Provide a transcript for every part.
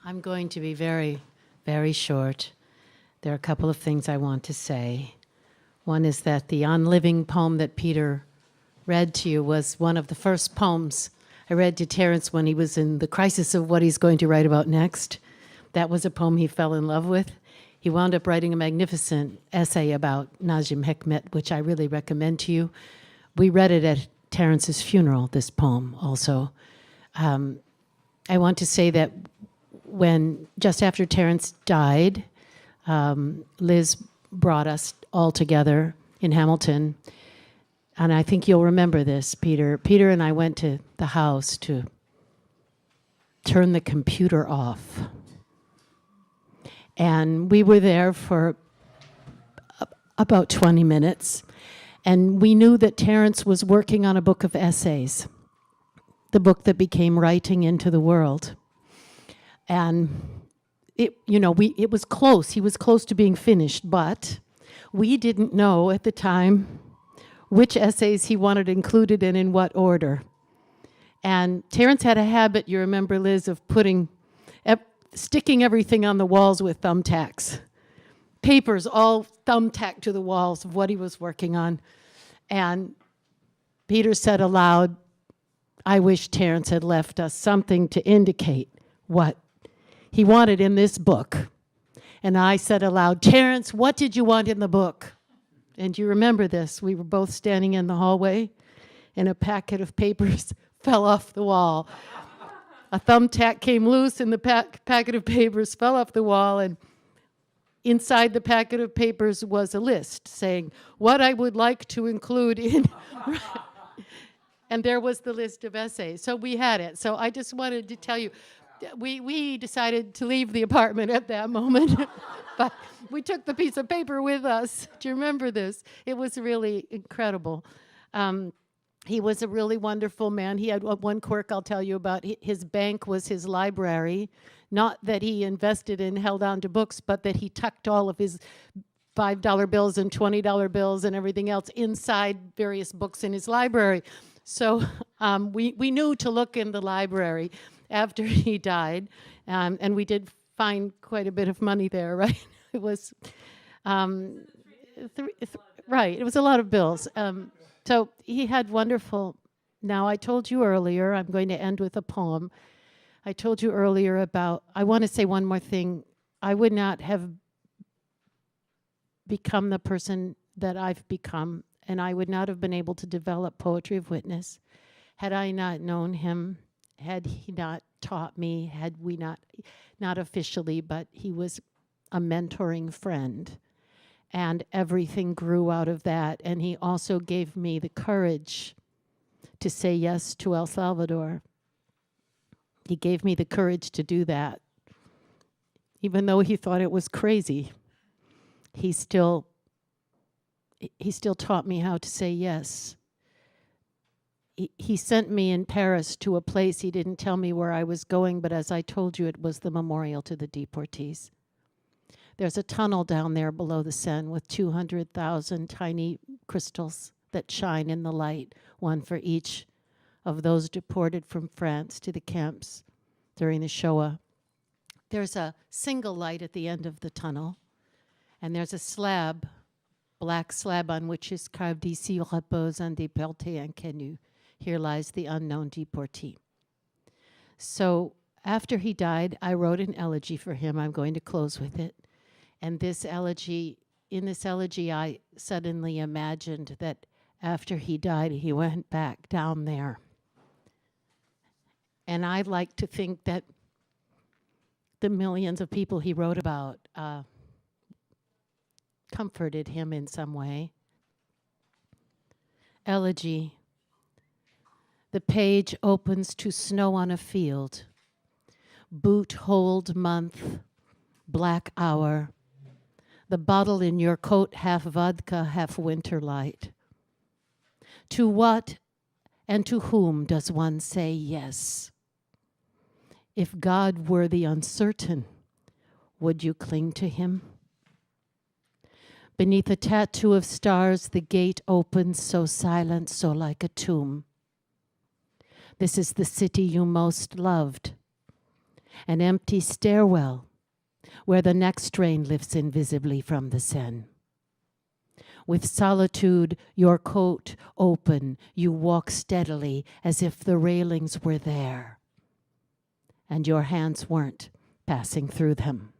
I'm going to be very, very short. There are a couple of things I want to say. One is that the On Living poem that Peter read to you was one of the first poems I read to Terrence when he was in the crisis of what he's going to write about next. That was a poem he fell in love with. He wound up writing a magnificent essay about Najim Hikmet, which I really recommend to you. We read it at Terrence's funeral, this poem also. I want to say that when, just after Terrence died, Liz brought us all together in Hamilton. And I think you'll remember this, Peter. Peter and I went to the house to turn the computer off. And we were there for about 20 minutes. And we knew that Terrence was working on a book of essays, the book that became Writing into the World. And it was close. He was close to being finished, but we didn't know at the time which essays he wanted included and in what order. And Terrence had a habit, you remember, Liz, of sticking everything on the walls with thumbtacks. Papers all thumbtacked to the walls of what he was working on. And Peter said aloud, I wish Terrence had left us something to indicate what he wanted in this book. And I said aloud, Terrence, what did you want in the book? And you remember this. We were both standing in the hallway, and a packet of papers fell off the wall. A thumbtack came loose, and the packet of papers fell off the wall, and inside the packet of papers was a list saying what I would like to include in... And there was the list of essays. So we had it. So I just wanted to tell you, we decided to leave the apartment at that moment, but we took the piece of paper with us. Do you remember this? It was really incredible. He was a really wonderful man. He had one quirk I'll tell you about. His bank was his library. Not that he invested and held on to books, but that he tucked all of his $5 bills and $20 bills and everything else inside various books in his library. So we knew to look in the library after he died, and we did find quite a bit of money there, right? It was, right, it was a lot of bills. So he had wonderful, now I told you earlier, I'm going to end with a poem. I told you earlier about, I want to say one more thing. I would not have become the person that I've become, and I would not have been able to develop Poetry of Witness had I not known him, had he not taught me, had we not officially, but he was a mentoring friend. And everything grew out of that. And he also gave me the courage to say yes to El Salvador. He gave me the courage to do that. Even though he thought it was crazy, he still taught me how to say yes. He sent me in Paris to a place. He didn't tell me where I was going, but as I told you, it was the memorial to the deportees. There's a tunnel down there below the Seine with 200,000 tiny crystals that shine in the light, one for each of those deported from France to the camps during the Shoah. There's a single light at the end of the tunnel, and there's a slab, black slab on which is carved Ici repose un déporté inconnu. Here lies the unknown deportee. So after he died, I wrote an elegy for him. I'm going to close with it. And this elegy, in this elegy, I suddenly imagined that after he died, he went back down there. And I'd like to think that the millions of people he wrote about comforted him in some way. Elegy. The page opens to snow on a field. Boot hold month, black hour. The bottle in your coat, half vodka, half winter light. To what and to whom does one say yes? If God were the uncertain, would you cling to him? Beneath a tattoo of stars, the gate opens so silent, so like a tomb. This is the city you most loved. an empty stairwell where the next train lifts invisibly from the Seine. With solitude, your coat open, you walk steadily as if the railings were there, and your hands weren't passing through them.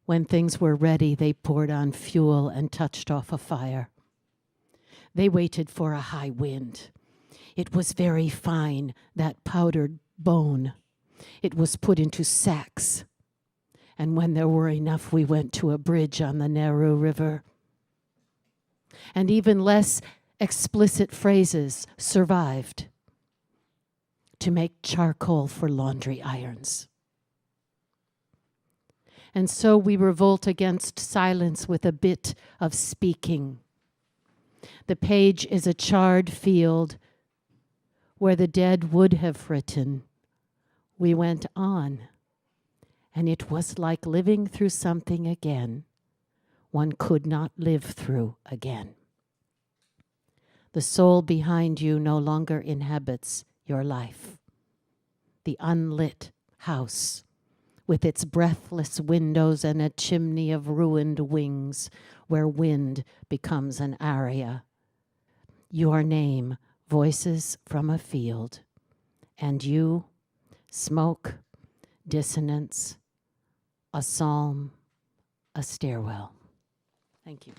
When things were ready, they poured on fuel and touched off a fire. They waited for a high wind. It was very fine, that powdered bone. It was put into sacks. And when there were enough, we went to a bridge on the narrow river. And even less explicit phrases survived to make charcoal for laundry irons. And so we revolt against silence with a bit of speaking. The page is a charred field where the dead would have written. We went on, and it was like living through something again one could not live through again. The soul behind you no longer inhabits your life. The unlit house with its breathless windows and a chimney of ruined wings where wind becomes an aria. Your name, voices from a field, and you, smoke, dissonance, a psalm, a stairwell. Thank you.